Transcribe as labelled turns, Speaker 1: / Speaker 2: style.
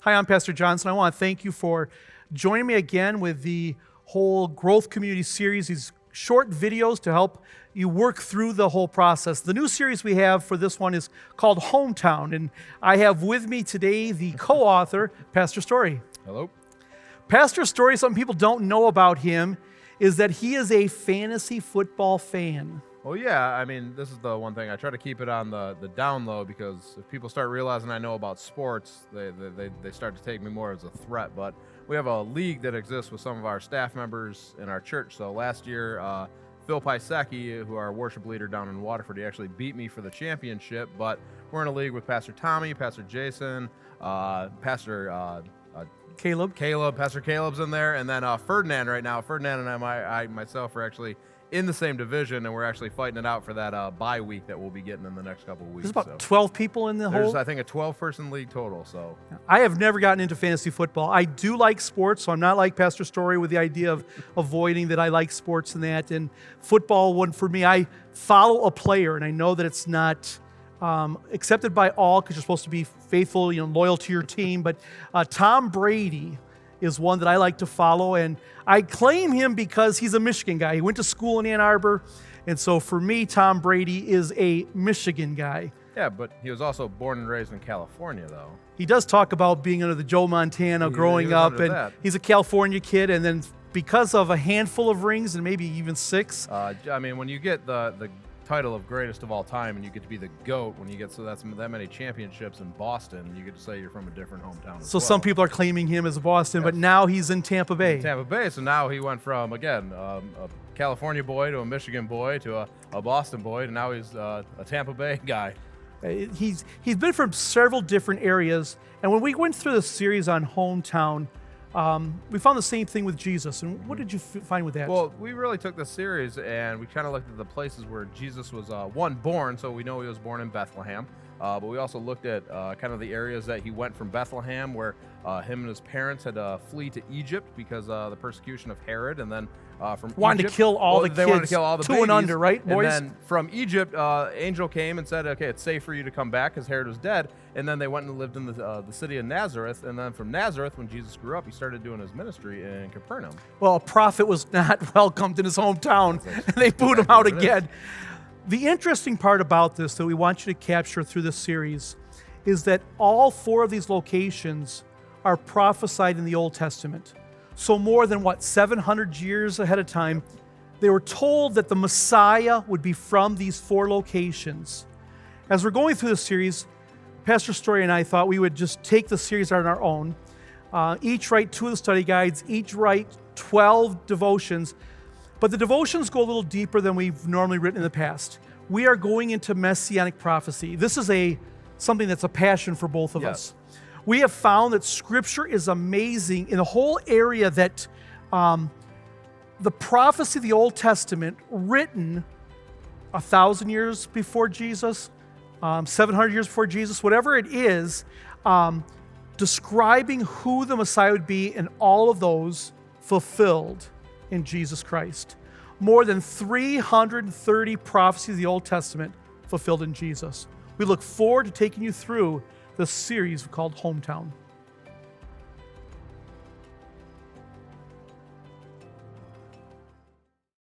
Speaker 1: Hi, I'm Pastor Johnson. I want to thank you for joining me again with the whole Growth Community series, these short videos to help you work through the whole process. The new series we have for this one is called Hometown, and I have with me today the co-author, Pastor Story.
Speaker 2: Hello.
Speaker 1: Pastor Story, something people don't know about him is that he is a fantasy football fan.
Speaker 2: Well, yeah, I mean, this is the one thing. I try to keep it on the down low because if people start realizing I know about sports, they start to take me more as a threat. But we have a league that exists with some of our staff members in our church. So last year, Phil Pisecki, who our worship leader down in Waterford, he actually beat me for the championship. But we're in a league with Pastor Tommy, Pastor Jason, Pastor Pastor Caleb's in there, and then Ferdinand right now. Ferdinand and I myself are actually in the same division, and we're actually fighting it out for that bye week that we'll be getting in the next couple of weeks.
Speaker 1: There's about 12 people in the
Speaker 2: There's,
Speaker 1: whole?
Speaker 2: I think, a 12-person league total. So
Speaker 1: I have never gotten into fantasy football. I do like sports, so I'm not like Pastor Story with the idea of avoiding that I like sports and that. And football, one for me, I follow a player, and I know that it's not accepted by all because you're supposed to be faithful, loyal to your team. But Tom Brady is one that I like to follow, and I claim him because he's a Michigan guy. He went to school in Ann Arbor, and so for me, Tom Brady is a Michigan guy.
Speaker 2: yeah, but he was also born and raised in California, though.
Speaker 1: He does talk about being under the Joe Montana growing
Speaker 2: was
Speaker 1: up,
Speaker 2: under
Speaker 1: and
Speaker 2: that.
Speaker 1: he's a California kid, and then because of a handful of rings, and maybe even 6,
Speaker 2: I mean, when you get the title of greatest of all time and you get to be the GOAT, when you get that many championships in Boston, you get to say you're from a different hometown as
Speaker 1: so
Speaker 2: well.
Speaker 1: some people are claiming him as Boston, but now he's in Tampa Bay.
Speaker 2: Tampa Bay, so now he went from, again, a California boy to a Michigan boy to a Boston boy, and now he's a Tampa Bay guy.
Speaker 1: He's been from several different areas, and when we went through the series on Hometown, we found the same thing with Jesus. And what did you find with that?
Speaker 2: Well, we really took this series and we kind of looked at the places where Jesus was, born, so we know he was born in Bethlehem. But we also looked at kind of the areas that he went from Bethlehem, where him and his parents had to flee to Egypt because of the persecution of Herod, and then from
Speaker 1: wanted
Speaker 2: Egypt,
Speaker 1: to kill all the
Speaker 2: they
Speaker 1: kids
Speaker 2: wanted to kill all the
Speaker 1: 2
Speaker 2: babies.
Speaker 1: and under, right, boys?
Speaker 2: And then from Egypt, angel came and said, okay, it's safe for you to come back because Herod was dead. And then they went and lived in the city of Nazareth. And then from Nazareth, when Jesus grew up, he started doing his ministry in Capernaum.
Speaker 1: Well, a prophet was not welcomed in his hometown, and they booed him out again. The interesting part about this that we want you to capture through this series is that all 4 of these locations are prophesied in the Old Testament. So more than, 700 years ahead of time, they were told that the Messiah would be from these 4 locations. As we're going through this series, Pastor Story and I thought we would just take the series on our own, each write 2 of the study guides, each write 12 devotions, but the devotions go a little deeper than we've normally written in the past. We are going into Messianic prophecy. This is something that's a passion for both of us. We have found that Scripture is amazing in the whole area that the prophecy of the Old Testament, written 1,000 years before Jesus, 700 years before Jesus, whatever it is, describing who the Messiah would be, and all of those fulfilled in Jesus Christ. More than 330 prophecies of the Old Testament fulfilled in Jesus. We look forward to taking you through the series called Hometown.